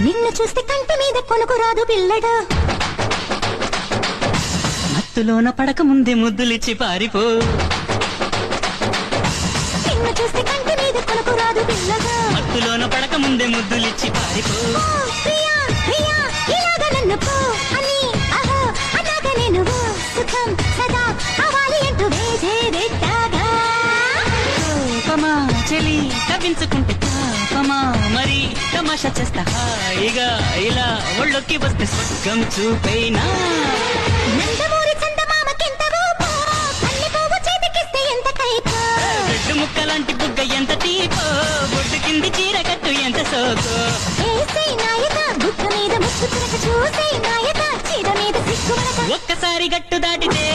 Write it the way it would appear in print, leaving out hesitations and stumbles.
నిన్ను చూస్తే కంటి మీద కొనుకు రాదు పిల్లడా. మత్తులోన పడక ముందే ముద్దులిచ్చి పారిపో. నిన్ను చూస్తే కంటి మీద కొనుకు రాదు పిల్లగా. మత్తులోన పడక ముందే ముద్దులిచ్చి పారిపో. ప్రియా ప్రియా ఇలాగా నన్ను పో అని అహో అలాగా నేను సుఖం సదా కావాలి అంటూ వేసేదెట్టాగా. కోపమా చెలి కవ్వించుకుంటే తాపమా మరి తమాషా చేస్తా హాయిగా ఇలా ఒళ్ళొక్కి వస్తే స్వర్గం చూపైనా. నందమూరి చందమామకెంత ఊపో అన్ని పువ్వు చేతికిస్తే ఎంత కైపో. రెడ్డు ముక్కలాంటి బుగ్గ ఎంత తీపో బొడ్డు కింది చీర కట్టు ఎంత సోకో. ఏసై నాయక బుక్క మీద ముక్కు తిరగ చూసే నాయక చీర మీద సిగ్గు మనక. ఒక్కసారి గట్టు దాటితే